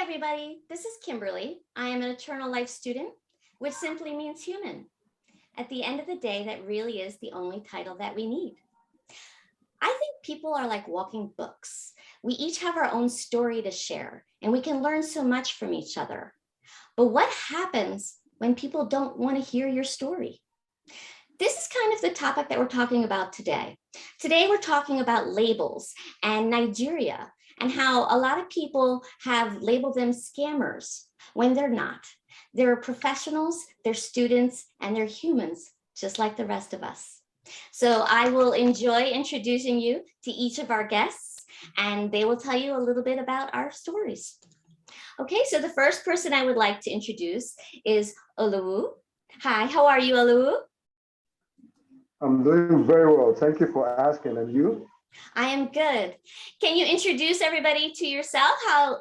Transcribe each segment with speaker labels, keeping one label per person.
Speaker 1: everybody. This is Kimberly. I am an eternal life student, which simply means human. At the end of the day, that really is the only title that we need. I think people are like walking books. We each have our own story to share, and we can learn so much from each other. But what happens when people don't want to hear your story? This is kind of the topic that we're talking about today. Today, we're talking about labels and Nigeria and how a lot of people have labeled them scammers when they're not. They're professionals, they're students, and they're humans, just like the rest of us. So I will enjoy introducing you to each of our guests, and they will tell you a little bit about our stories. Okay, so the first person I would like to introduce is Oluwu. Hi, how are you, Oluwu?
Speaker 2: I'm doing very well. Thank you for asking. And you?
Speaker 1: I am good. Can you introduce everybody to yourself?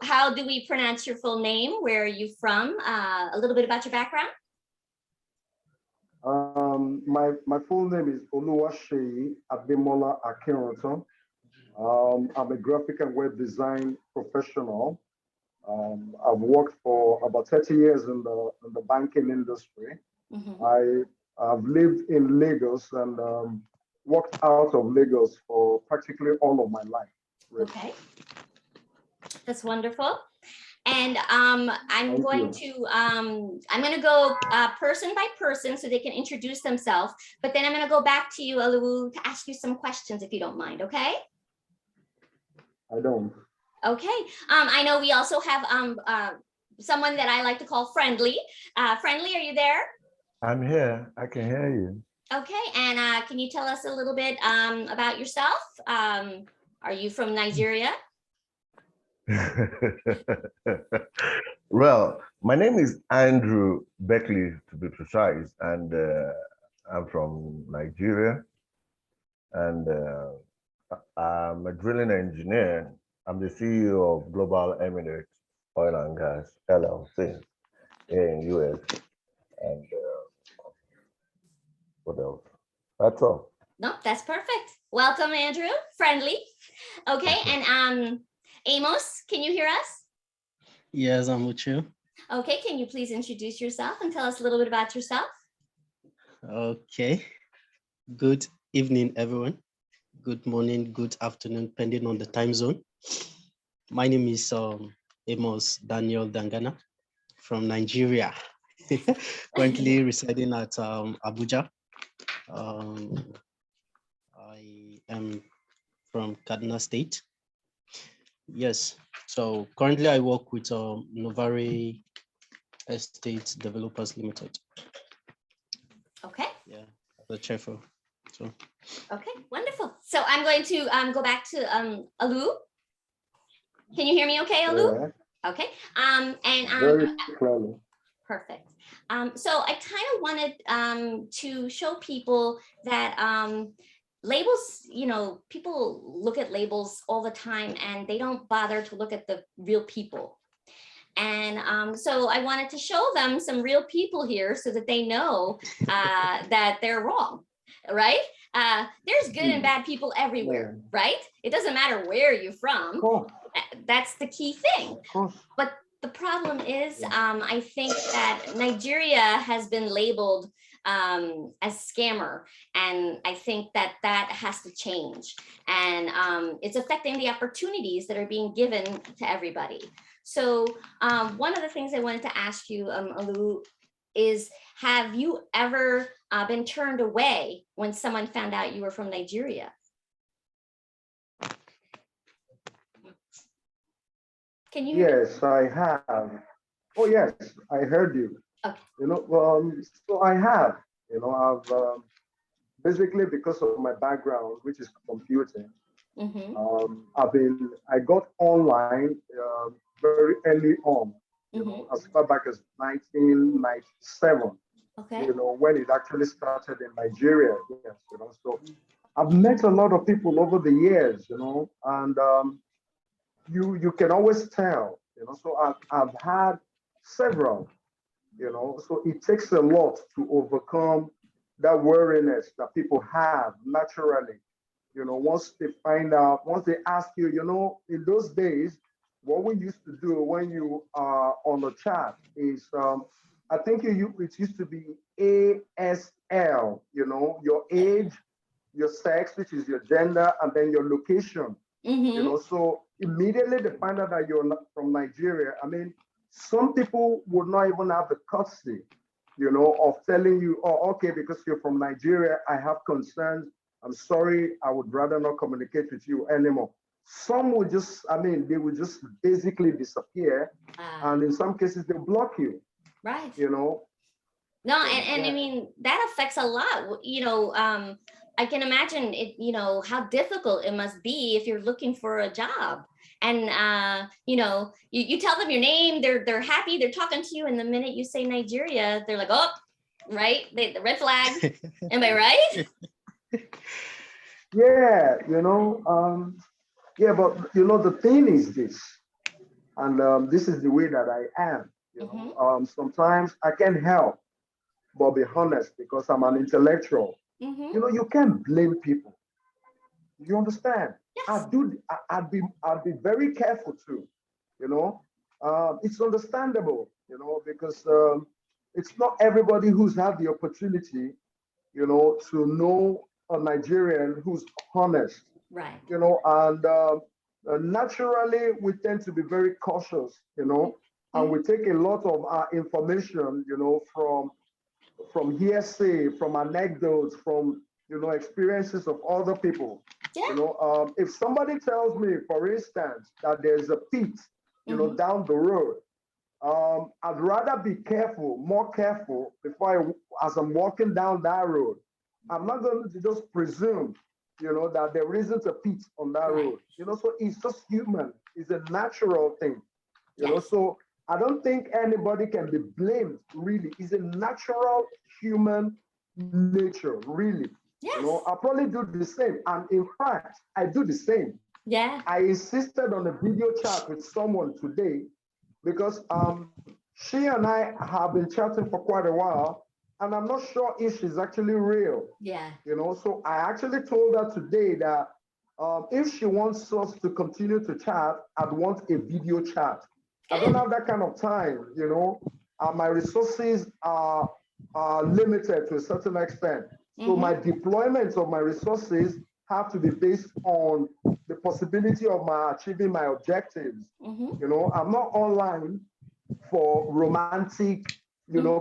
Speaker 1: How do we pronounce your full name? Where are you from? A little bit about your background.
Speaker 2: My full name is Oluwaseyi Akinrunten. I'm a graphic and web design professional. I've worked for about 30 years in the banking industry. Mm-hmm. I've lived in Lagos and worked out of Lagos for practically all of my life.
Speaker 1: Really. Okay, that's wonderful. And I'm going to go person by person so they can introduce themselves. But then I'm going to go back to you, Oluwu, to ask you some questions if you don't mind. Okay?
Speaker 2: I don't.
Speaker 1: Okay. I know we also have someone that I like to call Friendly. Friendly, are you there?
Speaker 3: I'm here. I can hear you.
Speaker 1: Okay, and can you tell us a little bit about yourself? Are you from Nigeria?
Speaker 3: Well, my name is Andrew Beckley, to be precise, and I'm from Nigeria. And I'm a drilling engineer. I'm the CEO of Global Emirates Oil and Gas, LLC, here in US. And what else? That's all.
Speaker 1: No, that's perfect. Welcome, Andrew. Friendly. Okay, and Amos, can you hear us?
Speaker 4: Yes, I'm with you.
Speaker 1: Okay, can you please introduce yourself and tell us a little bit about yourself?
Speaker 4: Okay. Good evening, everyone. Good morning, good afternoon, depending on the time zone. My name is Amos Daniel Dangana from Nigeria. Currently residing at Abuja. I am from Kaduna State. Yes, so currently I work with Novari Estate Developers Limited.
Speaker 1: Okay.
Speaker 4: Yeah, the chair for. So.
Speaker 1: Okay, wonderful. So I'm going to go back to Olu. Can you hear me okay, Olu? Yeah. Okay.
Speaker 2: Very clearly.
Speaker 1: Perfect. So I kind of wanted to show people that labels, people look at labels all the time and they don't bother to look at the real people. And so I wanted to show them some real people here so that they know that they're wrong, right? There's good and bad people everywhere, right? It doesn't matter where you're from. That's the key thing. But the problem is, I think that Nigeria has been labeled as scammer, and I think that has to change. And it's affecting the opportunities that are being given to everybody. So one of the things I wanted to ask you, Olu, is have you ever been turned away when someone found out you were from Nigeria? Can you hear me?
Speaker 2: Yes, I have. Oh, yes, I heard you.
Speaker 1: Okay.
Speaker 2: So I have, I've basically because of my background, which is computing, I got online very early on, as far back as 1997.
Speaker 1: Okay.
Speaker 2: When it actually started in Nigeria. Yes, so I've met a lot of people over the years, and you can always tell, so I've had several, so it takes a lot to overcome that wariness that people have naturally, once they find out, once they ask you, in those days, what we used to do when you are on the chat is, I think it used to be ASL, your age, your sex, which is your gender, and then your location. So immediately they find out that you're not from Nigeria. I mean, some people would not even have the courtesy, of telling you, oh, okay, because you're from Nigeria, I have concerns. I'm sorry, I would rather not communicate with you anymore. Some would just, they would just basically disappear. And in some cases, they block you.
Speaker 1: Right.
Speaker 2: No,
Speaker 1: and I mean, that affects a lot. I can imagine it, how difficult it must be if you're looking for a job. And you tell them your name, they're happy, they're talking to you, and the minute you say Nigeria, they're like, oh, right, the red flag. Am I right?
Speaker 2: Yeah, but the thing is this, and this is the way that I am. Sometimes I can't help but be honest because I'm an intellectual. You can't blame people. You understand?
Speaker 1: Yes.
Speaker 2: I'd be very careful too. It's understandable. Because it's not everybody who's had the opportunity, to know a Nigerian who's honest.
Speaker 1: Right.
Speaker 2: And naturally we tend to be very cautious. And we take a lot of our information, from hearsay, from anecdotes, from experiences of other people.
Speaker 1: Yeah.
Speaker 2: If somebody tells me, for instance, that there's a pit, down the road, I'd rather be more careful as I'm walking down that road. I'm not going to just presume, that there isn't a pit on that road. So it's just human. It's a natural thing. So I don't think anybody can be blamed, really. It's a natural human nature, really.
Speaker 1: Yes.
Speaker 2: I probably do the same. And in fact, I do the same.
Speaker 1: Yeah.
Speaker 2: I insisted on a video chat with someone today because she and I have been chatting for quite a while, and I'm not sure if she's actually real.
Speaker 1: Yeah.
Speaker 2: So I actually told her today that if she wants us to continue to chat, I'd want a video chat. I don't have that kind of time, my resources are limited to a certain extent. So my deployment of my resources have to be based on the possibility of my achieving my objectives. I'm not online for romantic,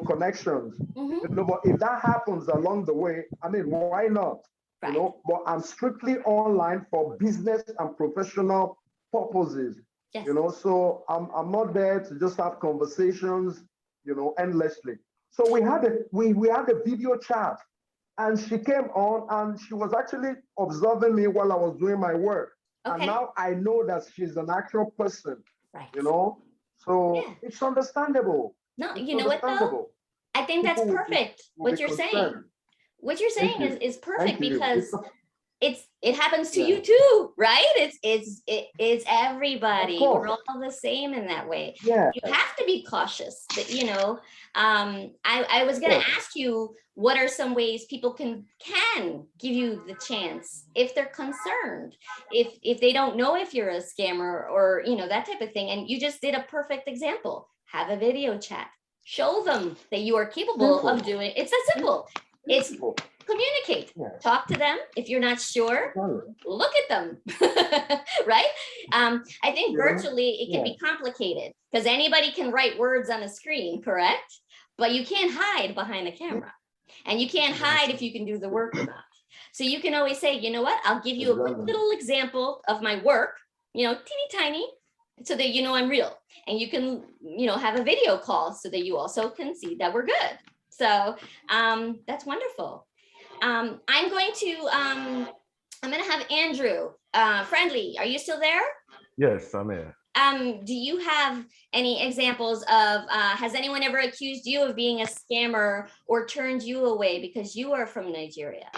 Speaker 2: connections. But if that happens along the way, why not?
Speaker 1: Right.
Speaker 2: But I'm strictly online for business and professional purposes.
Speaker 1: Yes.
Speaker 2: So I'm not there to just have conversations, endlessly. So we had a video chat, and she came on and she was actually observing me while I was doing my work.
Speaker 1: Okay.
Speaker 2: And now I know that she's an actual person.
Speaker 1: Right.
Speaker 2: So it's understandable.
Speaker 1: No,
Speaker 2: It's
Speaker 1: you know what though? I think that's perfect. What you're saying. What you're saying is perfect because it happens to you too, right? It's everybody. We're all the same in that way.
Speaker 2: Yeah.
Speaker 1: You have to be cautious. I was going to ask you, what are some ways people can give you the chance if they're concerned, if they don't know if you're a scammer or that type of thing. And you just did a perfect example. Have a video chat. Show them that you are capable of doing. It's that simple. It's communicate. Talk to them. If you're not sure, look at them. Right? I think virtually it can be complicated because anybody can write words on a screen, correct? But you can't hide behind a camera, and you can't hide if you can do the work or not. So you can always say, you know what? I'll give you a quick little example of my work, teeny tiny, so that I'm real. And you can, have a video call so that you also can see that we're good. So that's wonderful. I'm going to have Andrew. Friendly, are you still there?
Speaker 3: Yes, I'm here.
Speaker 1: Do you have any examples of, has anyone ever accused you of being a scammer or turned you away because you are from Nigeria?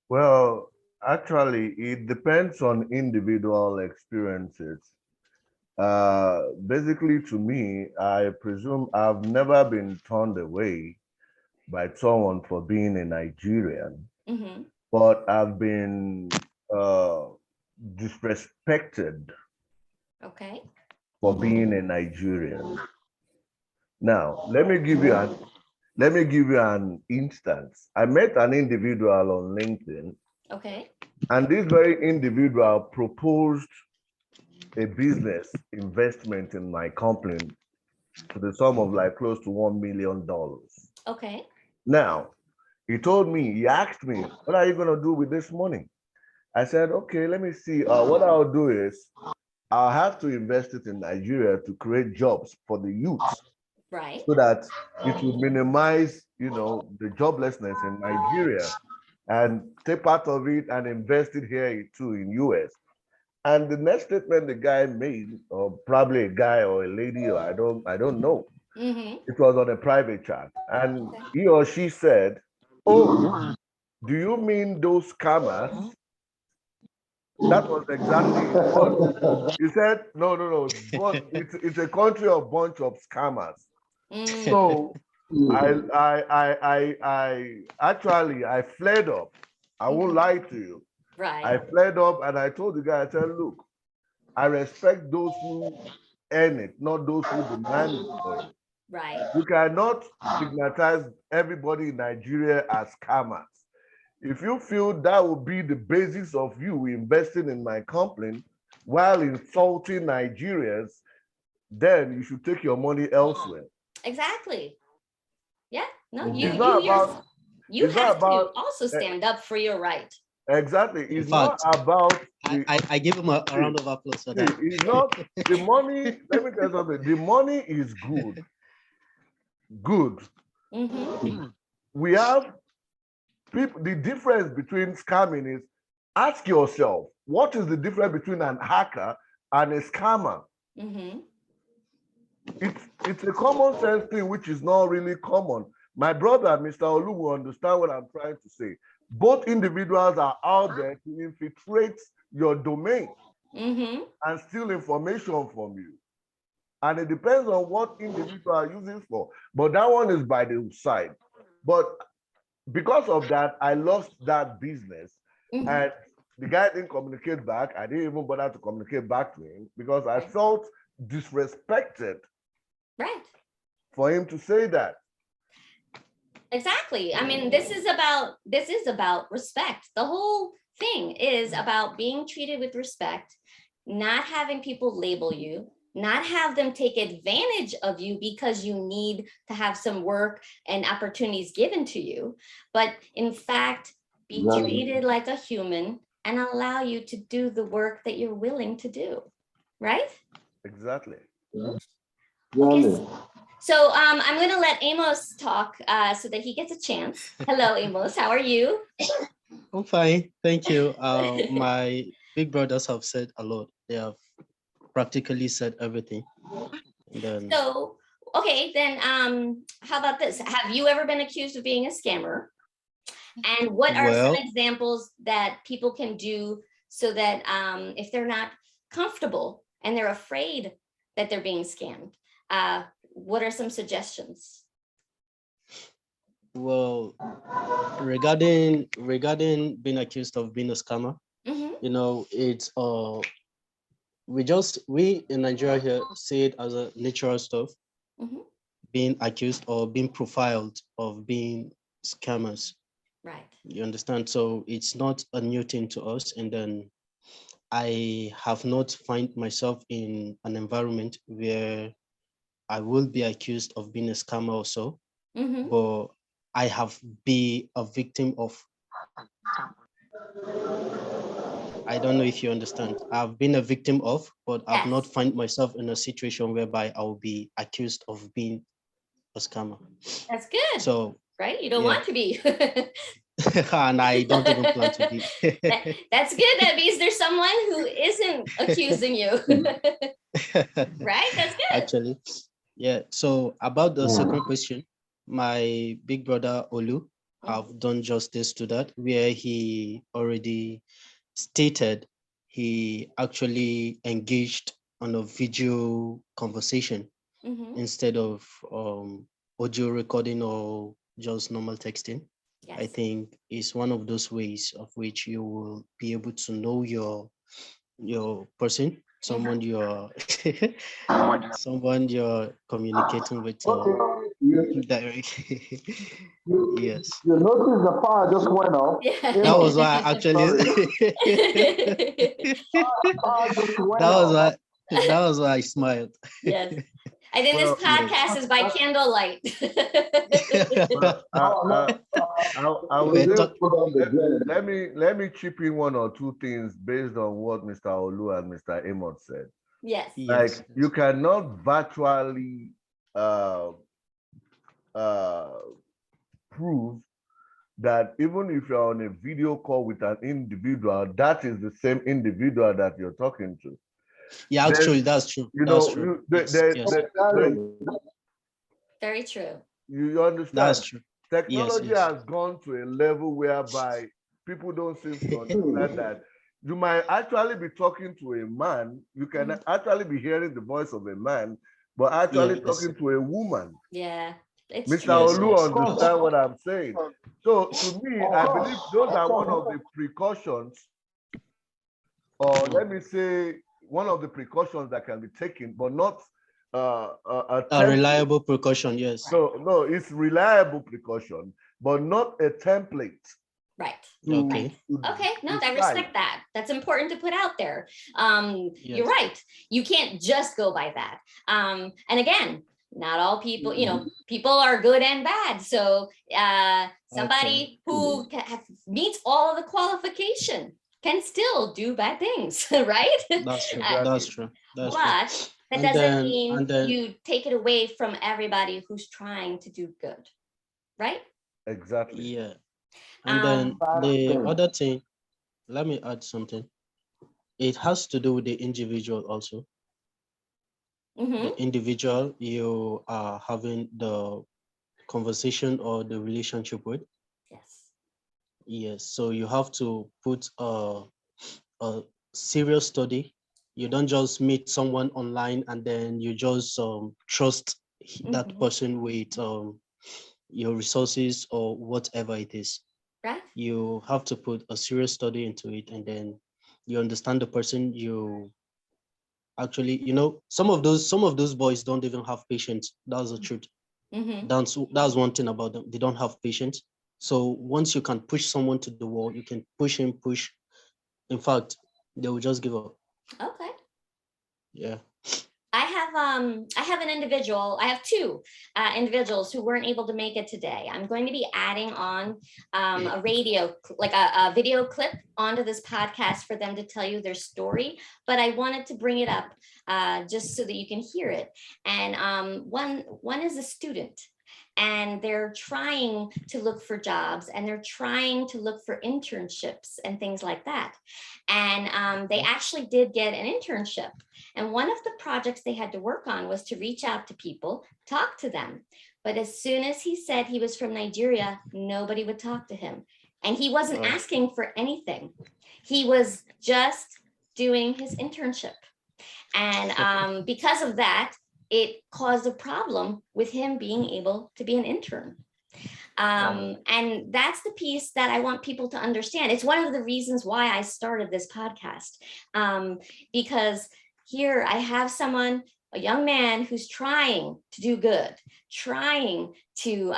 Speaker 3: Well, actually, it depends on individual experiences. Basically, to me, I presume I've never been turned away by someone for being a Nigerian, but I've been disrespected.
Speaker 1: Okay.
Speaker 3: for being a Nigerian. Now, let me give you an instance. I met an individual on LinkedIn,
Speaker 1: Okay.
Speaker 3: and this very individual proposed a business investment in my company to the sum of like close to $1 million.
Speaker 1: Okay.
Speaker 3: Now, he asked me, what are you going to do with this money? I said, okay, let me see. What I'll do is I'll have to invest it in Nigeria to create jobs for the youth,
Speaker 1: Right.
Speaker 3: so that it will minimize, the joblessness in Nigeria, and take part of it and invest it here too in US. And the next statement the guy made, or probably a guy or a lady, or I don't know,
Speaker 1: Mm-hmm.
Speaker 3: it was on a private chat, and he or she said, "Oh, do you mean those scammers?" That was exactly it. But he said, "No, no, no. But it's a country of bunch of scammers."
Speaker 1: Mm,
Speaker 3: So I actually I fled up. I won't lie to you. I
Speaker 1: right.
Speaker 3: fled up and I told the guy, I said, look, I respect those who earn it, not those who demand it for you.
Speaker 1: Right.
Speaker 3: You cannot stigmatize everybody in Nigeria as scammers. If you feel that will be the basis of you investing in my company while insulting Nigerians, then you should take your money elsewhere.
Speaker 1: Exactly. Yeah. No,
Speaker 3: It's not about,
Speaker 1: you
Speaker 3: it's not
Speaker 1: have
Speaker 3: about,
Speaker 1: to also
Speaker 3: eh,
Speaker 1: stand up for your right.
Speaker 3: exactly.
Speaker 4: In
Speaker 3: It's not
Speaker 4: fact,
Speaker 3: about
Speaker 4: I give him a round of applause for that.
Speaker 3: it's not the money. Let me tell you something. The money is good. Good.
Speaker 1: Mm-hmm.
Speaker 3: We have people. The difference between scamming is, ask yourself, what is the difference between an hacker and a scammer?
Speaker 1: Mm-hmm.
Speaker 3: It's a common sense thing which is not really common. My brother, Mr. Olu, will understand what I'm trying to say. Both individuals are out there to infiltrate your domain
Speaker 1: Mm-hmm.
Speaker 3: and steal information from you. And it depends on what individual are using for. But that one is by the side. But because of that, I lost that business.
Speaker 1: Mm-hmm.
Speaker 3: And the guy didn't communicate back. I didn't even bother to communicate back to him because I felt disrespected
Speaker 1: Right.
Speaker 3: for him to say that.
Speaker 1: Exactly. I mean, this is about respect. The whole thing is about being treated with respect, not having people label you, not have them take advantage of you because you need to have some work and opportunities given to you, but in fact, be treated like a human and allow you to do the work that you're willing to do. Right?
Speaker 3: Exactly.
Speaker 1: Okay. So I'm going to let Amos talk so that he gets a chance. Hello, Amos. How are you?
Speaker 4: I'm fine, thank you. My big brothers have said a lot. They have practically said everything. And then,
Speaker 1: So, okay, then how about this? Have you ever been accused of being a scammer? And what are some
Speaker 4: well,
Speaker 1: examples that people can do so that if they're not comfortable and they're afraid that they're being scammed, what are some suggestions?
Speaker 4: well, regarding being accused of being a scammer,
Speaker 1: Mm-hmm.
Speaker 4: it's we in Nigeria here see it as a natural stuff,
Speaker 1: Mm-hmm.
Speaker 4: being accused or being profiled of being scammers.
Speaker 1: Right.
Speaker 4: You understand? So it's not a new thing to us. And then I have not find myself in an environment where I will be accused of being a scammer or so,
Speaker 1: Mm-hmm.
Speaker 4: but I have been a victim of, I don't know if you understand. I've been a victim of, but I've not
Speaker 1: Yes.
Speaker 4: find myself in a situation whereby I will be accused of being a scammer.
Speaker 1: That's good.
Speaker 4: So
Speaker 1: Right? You don't
Speaker 4: yeah,
Speaker 1: want to be.
Speaker 4: and I don't even plan to be.
Speaker 1: That's good. That means there's someone who isn't accusing you. Right? That's good.
Speaker 4: Actually, yeah. So about the second question, my big brother Olu have done justice to that, where he already stated he actually engaged on a video conversation
Speaker 1: Mm-hmm.
Speaker 4: instead of audio recording or just normal texting. I
Speaker 1: Yes.
Speaker 4: think is one of those ways of which you will be able to know your person. someone you're someone you're communicating with directly. Yes.
Speaker 2: You notice the fire just went off.
Speaker 1: Yeah.
Speaker 4: That was why I actually
Speaker 2: Fire just went
Speaker 4: that was
Speaker 2: off.
Speaker 4: why I smiled.
Speaker 1: Yes. I think
Speaker 3: Well,
Speaker 1: this podcast is by candlelight.
Speaker 3: well, I
Speaker 4: We're
Speaker 3: will
Speaker 4: talk-
Speaker 3: let me chip in one or two things based on what Mr. Olu and Mr. Amos said.
Speaker 1: Yes.
Speaker 3: Like
Speaker 4: yes.
Speaker 3: you cannot virtually prove that even if you're on a video call with an individual, that is the same individual that you're talking to.
Speaker 4: Yeah, actually, that's true.
Speaker 3: You
Speaker 4: That's
Speaker 3: know,
Speaker 4: true.
Speaker 3: you,
Speaker 1: Very true.
Speaker 3: you understand?
Speaker 4: That's true.
Speaker 3: Technology
Speaker 4: Yes.
Speaker 3: has gone to a level whereby people don't seem to understand that you might actually be talking to a man, you can actually be hearing the voice of a man, but actually
Speaker 4: Yes.
Speaker 3: talking to a woman.
Speaker 1: Yeah, it's
Speaker 3: Mr.
Speaker 1: true.
Speaker 3: Olu
Speaker 4: Yes.
Speaker 3: understand what I'm saying. So to me, I believe those are one of the precautions, or let me say, one of the precautions that can be taken, but not
Speaker 4: A reliable precaution, yes.
Speaker 3: No, it's reliable precaution, but not a template.
Speaker 1: Right.
Speaker 4: Okay.
Speaker 1: Okay, no, I respect that. That's important to put out there. You're
Speaker 4: Yes.
Speaker 1: right. You can't just go by that. And again, not all people, people are good and bad. So somebody who meets all of the qualification can still do bad things, right?
Speaker 4: That's true. That's true. That's true.
Speaker 1: But that doesn't mean you take it away from everybody who's trying to do good, right?
Speaker 3: Exactly.
Speaker 4: Yeah. And then the other thing, let me add something. It has to do with the individual also. The individual you are having the conversation or the relationship with.
Speaker 1: Yes.
Speaker 4: Yes. So you have to put a serious study. You don't just meet someone online and then you just trust that person with your resources or whatever it is.
Speaker 1: Right.
Speaker 4: You have to put a serious study into it, and then you understand the person. You actually, some of those boys don't even have patience. That's the truth. That's one thing about them. They don't have patience. So once you can push someone to the wall, you can push. In fact, they will just give up.
Speaker 1: Okay.
Speaker 4: Yeah.
Speaker 1: I have an individual. I have two individuals who weren't able to make it today. I'm going to be adding on a video clip onto this podcast for them to tell you their story. But I wanted to bring it up just so that you can hear it. And one is a student. And they're trying to look for jobs, and they're trying to look for internships and things like that. And they actually did get an internship. And one of the projects they had to work on was to reach out to people, talk to them. But as soon as he said he was from Nigeria, nobody would talk to him. And he wasn't asking for anything. He was just doing his internship. And because of that, it caused a problem with him being able to be an intern. And that's the piece that I want people to understand. It's one of the reasons why I started this podcast, because here I have someone, a young man who's trying to do good, trying to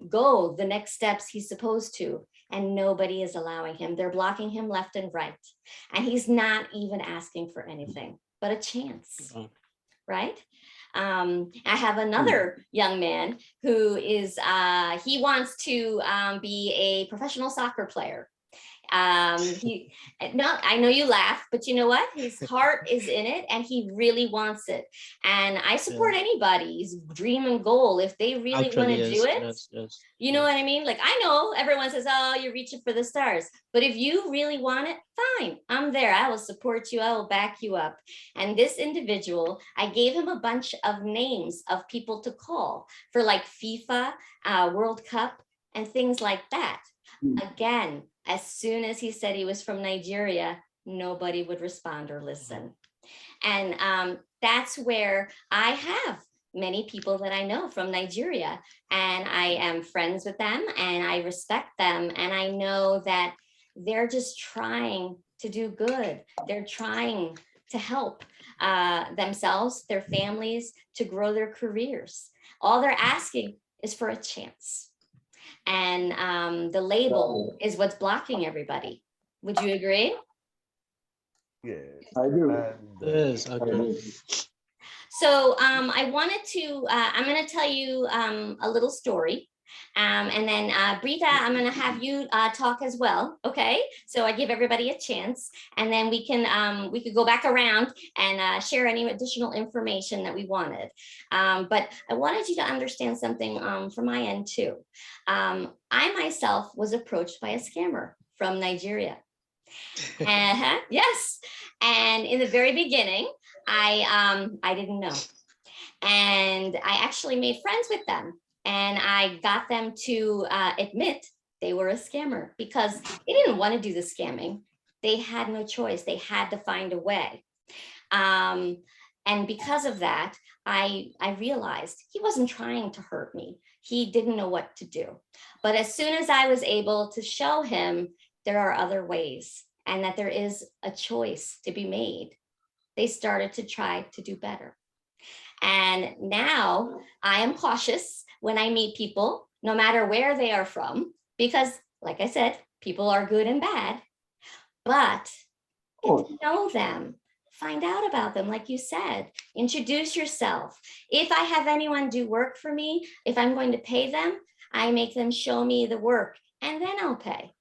Speaker 1: go the next steps he's supposed to, and nobody is allowing him. They're blocking him left and right. And he's not even asking for anything but a chance, right? I have another young man who is, he wants to be a professional soccer player. I know you laugh, but you know what? His heart is in it and he really wants it. And I support anybody's dream and goal if they really want to do it. You know what I mean? Like, I know everyone says, oh, you're reaching for the stars. But if you really want it, fine, I'm there. I will support you. I will back you up. And this individual, I gave him a bunch of names of people to call for like FIFA, World Cup, and things like that. Again, as soon as he said he was from Nigeria, nobody would respond or listen. And that's where I have many people that I know from Nigeria, and I am friends with them and I respect them. And I know that they're just trying to do good. They're trying to help themselves, their families, to grow their careers. All they're asking is for a chance. And the label is what's blocking everybody. Would you agree?
Speaker 3: Yes.
Speaker 2: I do.
Speaker 4: Yes, okay.
Speaker 1: So I wanted to, I'm going to tell you a little story. And then Brita, I'm going to have you talk as well. Okay, so I give everybody a chance, and then we could go back around and share any additional information that we wanted. But I wanted you to understand something from my end too. I myself was approached by a scammer from Nigeria. Yes, and in the very beginning, I didn't know, and I actually made friends with them. And I got them to admit they were a scammer because they didn't want to do the scamming. They had no choice. They had to find a way. And because of that, I realized he wasn't trying to hurt me. He didn't know what to do. But as soon as I was able to show him there are other ways and that there is a choice to be made, they started to try to do better. And now I am cautious when I meet people, no matter where they are from, because like I said, people are good and bad, but get to know them, find out about them, like you said, introduce yourself. If I have anyone do work for me, if I'm going to pay them, I make them show me the work and then I'll pay.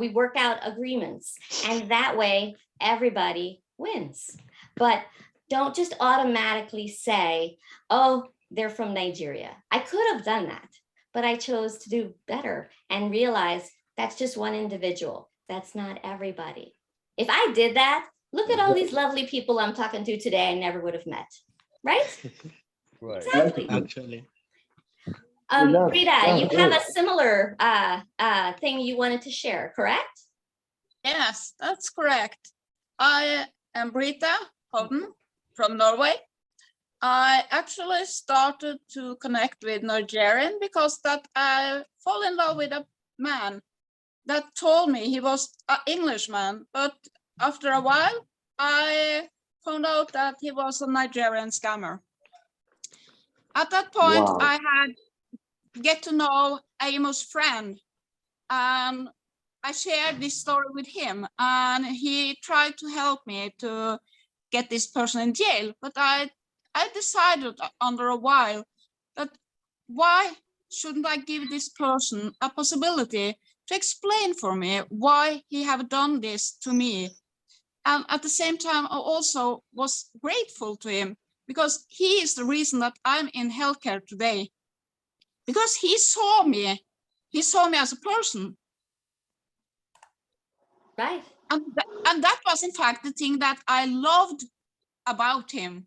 Speaker 1: We work out agreements, and that way everybody wins. But don't just automatically say, oh, they're from Nigeria. I could have done that, but I chose to do better and realize that's just one individual. That's not everybody. If I did that, look at all these lovely people I'm talking to today I never would have met, right?
Speaker 3: Right.
Speaker 1: Exactly.
Speaker 4: Actually.
Speaker 1: Brita, you have a similar thing you wanted to share, correct?
Speaker 5: Yes, that's correct. I am Brita Howden from Norway. I actually started to connect with Nigerian because that I fall in love with a man that told me he was an Englishman, but after a while I found out that he was a Nigerian scammer. At that point,
Speaker 2: Wow.
Speaker 5: I had get to know Amos' friend, and I shared this story with him, and he tried to help me to get this person in jail. But I decided after a while that why shouldn't I give this person a possibility to explain for me why he have done this to me? And at the same time, I also was grateful to him because he is the reason that I'm in healthcare today. Because he saw me as a person.
Speaker 1: Right.
Speaker 5: And that was in fact the thing that I loved about him.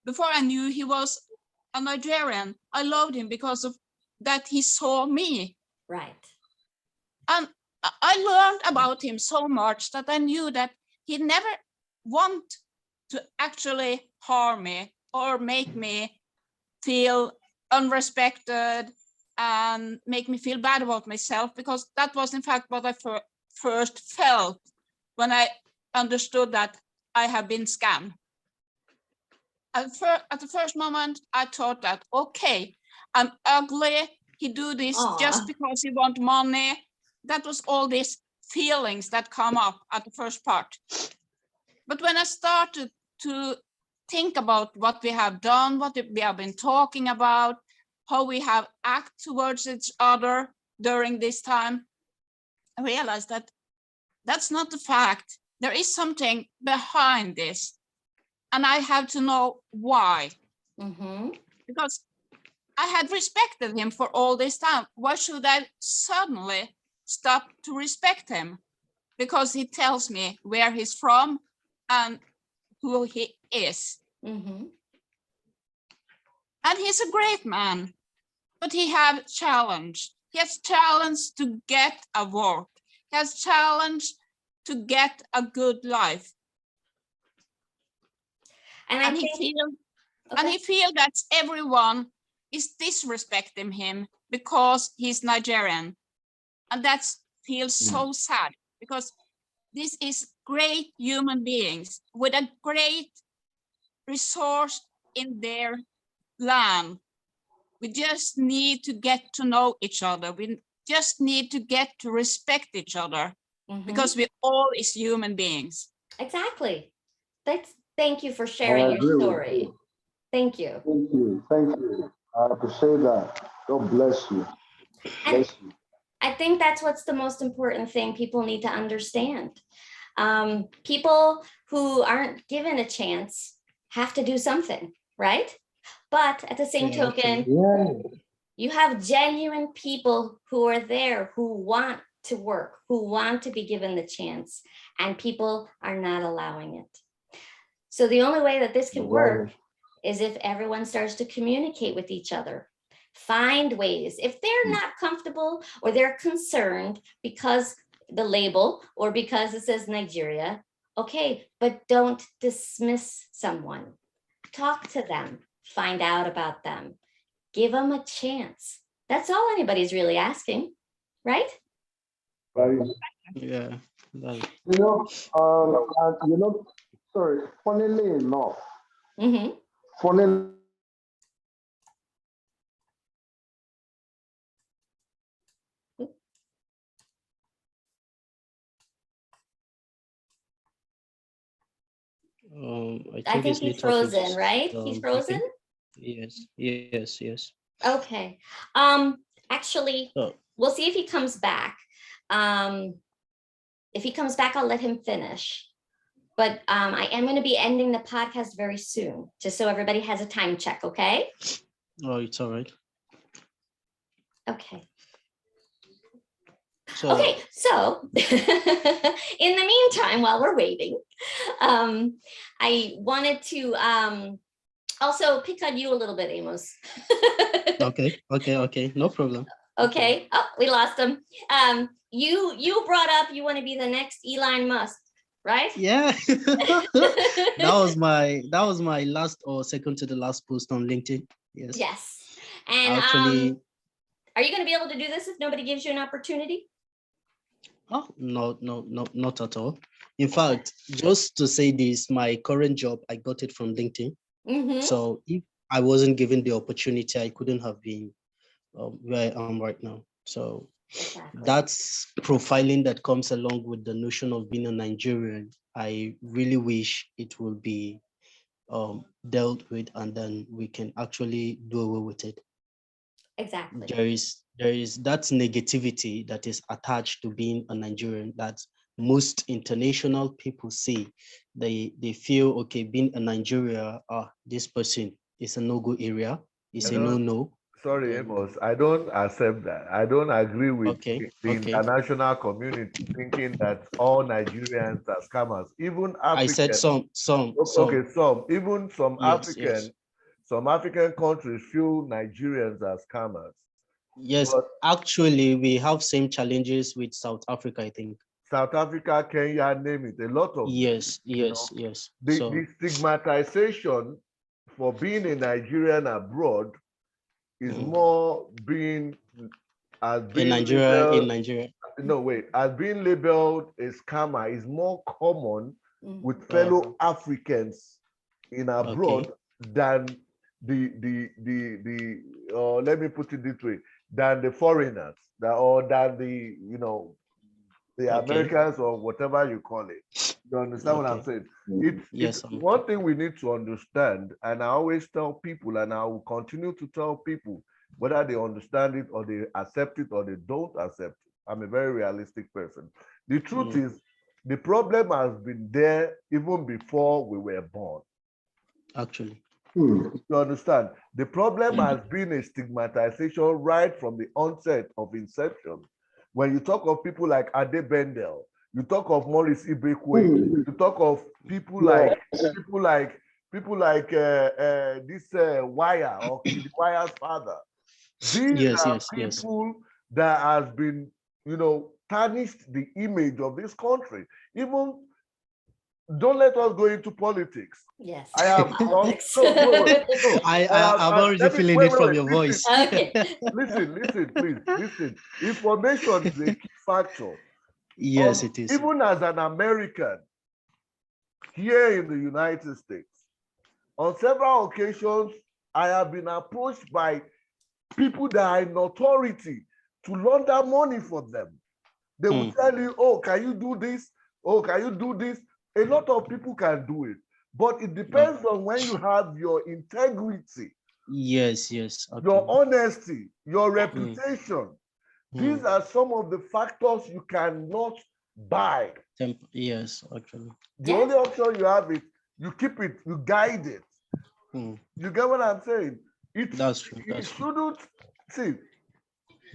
Speaker 5: Before I knew he was a Nigerian, I loved him because of that he saw me.
Speaker 1: Right.
Speaker 5: And I learned about him so much that I knew that he never wanted to actually harm me or make me feel unrespected and make me feel bad about myself, because that was in fact what I first felt when I understood that I have been scammed. At the first moment, I thought that, okay, I'm ugly, he do this just because he want money. That was all these feelings that come up at the first part. But when I started to think about what we have done, what we have been talking about, how we have acted towards each other during this time, I realized that that's not the fact. There is something behind this. And I have to know why. Because I had respected him for all this time. Why should I suddenly stop to respect him? Because he tells me where he's from and who he is. And he's a great man, but he have challenge. He has challenge to get a work. He has challenge to get a good life. And he feel that everyone is disrespecting him because he's Nigerian. And that feels so sad, because this is great human beings with a great resource in their land. We just need to get to know each other. We just need to get to respect each other because we all is human beings.
Speaker 1: Exactly. Thank you for
Speaker 2: I
Speaker 1: sharing
Speaker 2: agree
Speaker 1: your
Speaker 2: with
Speaker 1: story.
Speaker 2: you.
Speaker 1: Thank you.
Speaker 2: Thank you. Thank you. I appreciate that. God bless you.
Speaker 1: And
Speaker 2: Bless you.
Speaker 1: I think that's what's the most important thing people need to understand. People who aren't given a chance have to do something, right? But at the same
Speaker 4: Yeah,
Speaker 1: token,
Speaker 4: actually.
Speaker 2: Yeah.
Speaker 1: you have genuine people who are there, who want to work, who want to be given the chance, and people are not allowing it. So the only way that this can work is if everyone starts to communicate with each other. Find ways. If they're not comfortable or they're concerned because the label or because it says Nigeria, okay, but don't dismiss someone. Talk to them, find out about them, give them a chance. That's all anybody's really asking, right?
Speaker 2: Right.
Speaker 4: Yeah. That,
Speaker 2: Sorry, funnily enough,
Speaker 1: Mm-hmm.
Speaker 2: funnily
Speaker 1: I
Speaker 4: think
Speaker 1: think
Speaker 4: his
Speaker 1: he's
Speaker 4: network
Speaker 1: frozen,
Speaker 4: is
Speaker 1: right? He's frozen?
Speaker 4: breaking. Yes, yes, yes.
Speaker 1: Okay. Actually,
Speaker 4: So,
Speaker 1: we'll see if he comes back. If he comes back, I'll let him finish. But I am going to be ending the podcast very soon, just so everybody has a time check, okay?
Speaker 4: oh, it's all right.
Speaker 1: Okay.
Speaker 4: So,
Speaker 1: Okay, so in the meantime, while we're waiting, I wanted to also pick on you a little bit, Amos.
Speaker 4: okay, no problem.
Speaker 1: Okay. Oh, we lost him. You brought up you want to be the next Elon Musk, right?
Speaker 4: Yeah, that was my last or second to the last post on LinkedIn. Yes.
Speaker 1: Yes. And
Speaker 4: Actually,
Speaker 1: are you going to be able to do this if nobody gives you an opportunity?
Speaker 4: oh no, not at all. In fact, just to say this, my current job, I got it from LinkedIn.
Speaker 1: Mm-hmm.
Speaker 4: So if I wasn't given the opportunity, I couldn't have been where I am right now. So
Speaker 1: Exactly.
Speaker 4: that's profiling that comes along with the notion of being a Nigerian. I really wish it will be dealt with, and then we can actually do away with it.
Speaker 1: Exactly.
Speaker 4: There is that negativity that is attached to being a Nigerian that most international people see. They feel, okay, being a Nigeria, this person is a no-go area, it's
Speaker 3: I
Speaker 4: a
Speaker 3: don't,
Speaker 4: no-no.
Speaker 3: sorry,
Speaker 4: Then,
Speaker 3: Amos, I don't accept that. I don't agree with
Speaker 4: okay,
Speaker 3: the
Speaker 4: okay.
Speaker 3: international community thinking that all Nigerians are scammers. Even
Speaker 4: I said
Speaker 3: African,
Speaker 4: some.
Speaker 3: okay, even
Speaker 4: Yes, yes.
Speaker 3: some African countries feel Nigerians are scammers.
Speaker 4: Yes,
Speaker 3: But
Speaker 4: actually, we have same challenges with South Africa, I think.
Speaker 3: South Africa, Kenya, name it, a lot of them,
Speaker 4: Yes,
Speaker 3: you know.
Speaker 4: yes, yes.
Speaker 3: The
Speaker 4: So
Speaker 3: stigmatization for being a Nigerian abroad is more being as
Speaker 4: in
Speaker 3: being labeled,
Speaker 4: Nigeria.
Speaker 3: no wait, as being labeled a scammer is more common with
Speaker 4: Oh,
Speaker 3: fellow Africans in abroad
Speaker 4: okay,
Speaker 3: than let me put it this way, than the foreigners, or than the
Speaker 4: okay,
Speaker 3: Americans or whatever you call it. You understand what I'm
Speaker 4: okay.
Speaker 3: saying? It's
Speaker 4: Yes, I'm
Speaker 3: one thing we need to understand, and I always tell people, and I will continue to tell people, whether they understand it or they accept it or they don't accept it. I'm a very realistic person. The truth is, the problem has been there even before we were born.
Speaker 4: actually.
Speaker 3: You understand? The problem has been a stigmatization right from the onset of inception. When you talk of people like Ade Bendel, you talk of Maurice Ibekwe, you talk of people like this Wire or Kid Wire's father. These
Speaker 4: Yes,
Speaker 3: are
Speaker 4: yes, yes.
Speaker 3: people that has been, tarnished the image of this country. Even don't let us go into politics.
Speaker 1: Yes.
Speaker 3: I have
Speaker 1: Politics.
Speaker 3: no.
Speaker 4: I'm already feeling it from your voice.
Speaker 1: Okay.
Speaker 3: Listen, please, listen. Information is a key factor.
Speaker 4: Yes, it is.
Speaker 3: Even as an American, here in the United States. On several occasions, I have been approached by people that are in authority to launder money for them. They will tell you, oh, can you do this? Oh, can you do this? A lot of people can do it, but it depends on when you have your integrity,
Speaker 4: Yes.
Speaker 3: your honesty, your reputation. These are some of the factors you cannot buy.
Speaker 4: Yes, actually.
Speaker 3: The only option you have is you keep it, you guide it. You get what I'm saying?
Speaker 4: That's true.
Speaker 3: You shouldn't see.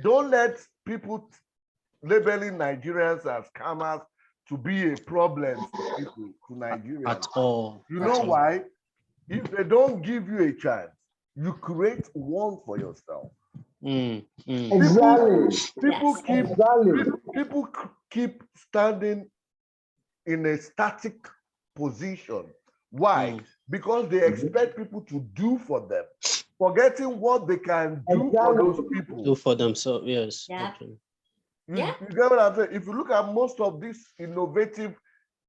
Speaker 3: Don't let people labeling Nigerians as scammers to be a problem to people, to Nigerians.
Speaker 4: At all.
Speaker 3: You know why? If they don't give you a chance, you create one for yourself.
Speaker 2: Exactly.
Speaker 3: People keep standing in a static position. Why? Because they expect people to do for them, forgetting what they can do for those people.
Speaker 4: Do for themselves, yes.
Speaker 1: Yeah.
Speaker 4: Actually.
Speaker 3: You get what I'm saying? If you look at most of these innovative,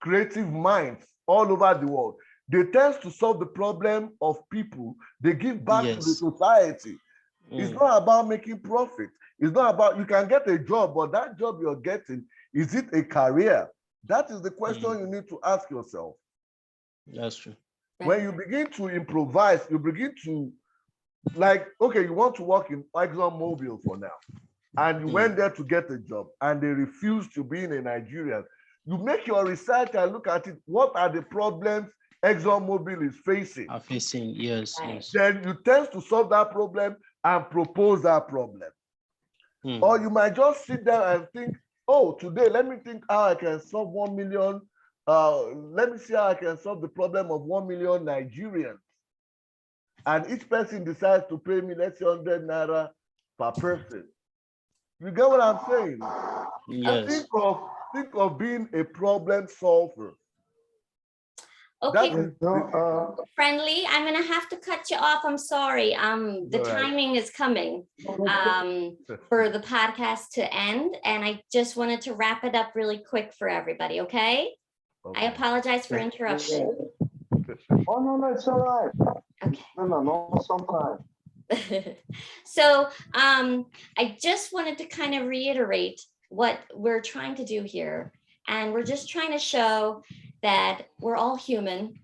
Speaker 3: creative minds all over the world, they tend to solve the problem of people. They give back to the society. It's not about making profit. It's not about, you can get a job, but that job you're getting, is it a career? That is the question you need to ask yourself.
Speaker 4: That's true.
Speaker 3: When you begin to improvise, you begin to, like, okay, you want to work in ExxonMobil for now, and you went there to get a job, and they refuse to be in a Nigerian. You make your research and look at it. What are the problems ExxonMobil is facing?
Speaker 4: Yes.
Speaker 3: Then you tend to solve that problem and propose that problem. Or you might just sit there and think, oh, today, let me think how I can solve 1 million. Let me see how I can solve the problem of 1 million Nigerians. And each person decides to pay me, let's say, 100 naira per person. You get what I'm saying?
Speaker 4: Yes.
Speaker 3: Think of being a problem solver.
Speaker 1: Okay, Friendly, I'm gonna have to cut you off. I'm sorry. The timing is coming for the podcast to end, and I just wanted to wrap it up really quick for everybody. Okay? I apologize for interruption.
Speaker 2: Oh no, it's all right.
Speaker 1: Okay.
Speaker 2: No, sometimes.
Speaker 1: So I just wanted to kind of reiterate what we're trying to do here, and we're just trying to show that we're all human,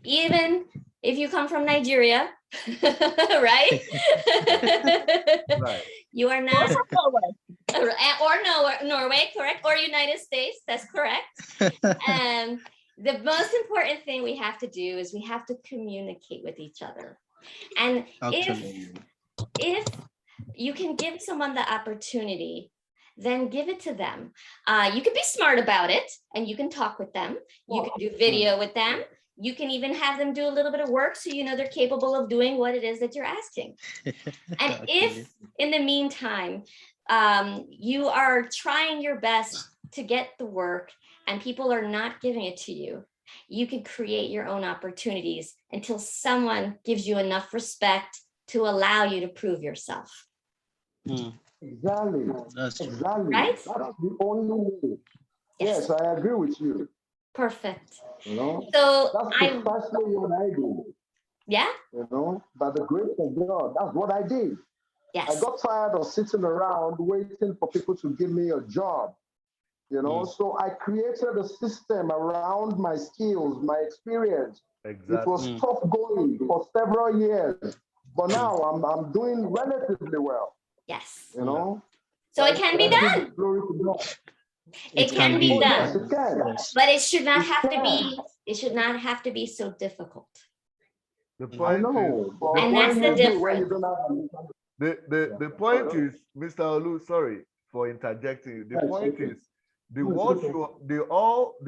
Speaker 1: even if you come from Nigeria, right?
Speaker 3: Right.
Speaker 1: You are not, or Norway, correct? Or United States, that's correct. And the most important thing we have to do is we have to communicate with each other. And if you can give someone the opportunity, then give it to them. You can be smart about it, and you can talk with them. You can do video with them. You can even have them do a little bit of work so you know they're capable of doing what it is that you're asking. And if in the meantime, you are trying your best to get the work and people are not giving it to you, you can create your own opportunities until someone gives you enough respect to allow you to prove yourself.
Speaker 2: Exactly.
Speaker 4: That's true.
Speaker 2: Exactly.
Speaker 1: Right?
Speaker 2: That's the only way. Yes, I agree with you.
Speaker 1: Perfect.
Speaker 2: You know,
Speaker 1: So
Speaker 2: that's precisely what I do.
Speaker 1: Yeah.
Speaker 2: You know, by the grace of God, that's what I did.
Speaker 1: Yes.
Speaker 2: I got tired of sitting around waiting for people to give me a job. You know, so I created a system around my skills, my experience.
Speaker 3: Exactly.
Speaker 2: It was tough going for several years, but now I'm doing relatively well.
Speaker 1: Yes.
Speaker 2: You know.
Speaker 1: So it can be done.
Speaker 2: Glory to God.
Speaker 1: It can be done.
Speaker 2: Yes, it can.
Speaker 1: But it should not have to be. It should not have to be so difficult.
Speaker 3: The point is,
Speaker 1: and that's the difference.
Speaker 3: The point is, Mr. Olu, sorry for interjecting. The point is, the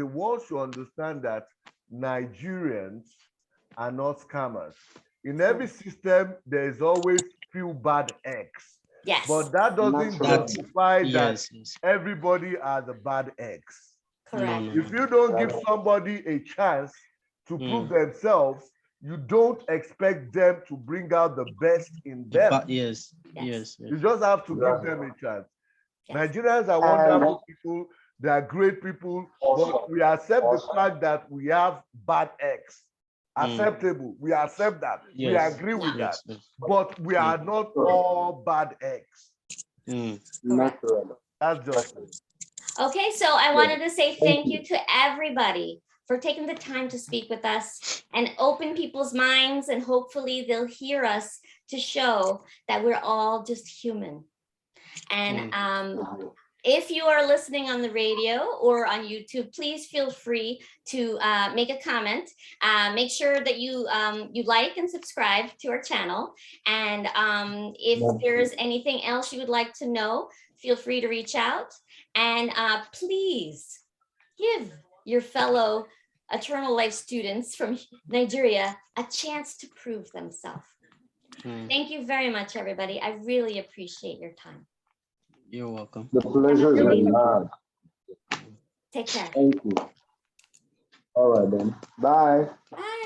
Speaker 3: world should understand that Nigerians are not scammers. In every system, there is always few bad eggs.
Speaker 1: Yes.
Speaker 3: But that doesn't justify that everybody are the bad eggs.
Speaker 1: Correct.
Speaker 3: If you don't give somebody a chance to prove themselves, you don't expect them to bring out the best in them.
Speaker 4: Yes.
Speaker 3: You just have to give them a chance. Nigerians are wonderful people. They are great people,
Speaker 2: Awesome.
Speaker 3: but we accept
Speaker 2: Awesome.
Speaker 3: the fact that we have bad eggs. Acceptable. We accept that. We agree with that. But we are not all bad eggs.
Speaker 2: Natural.
Speaker 3: That's just it.
Speaker 1: Okay, so I wanted to say thank you to everybody for taking the time to speak with us and open people's minds, and hopefully they'll hear us to show that we're all just human. And if you are listening on the radio or on YouTube, please feel free to make a comment. Make sure that you like and subscribe to our channel. And if there's anything else you would like to know, feel free to reach out. And please give your fellow Eternal Life students from Nigeria a chance to prove themselves. Thank you very much, everybody. I really appreciate your time.
Speaker 4: You're welcome.
Speaker 2: The pleasure is mine.
Speaker 1: Take care.
Speaker 2: Thank you. All right then. Bye.
Speaker 1: Bye.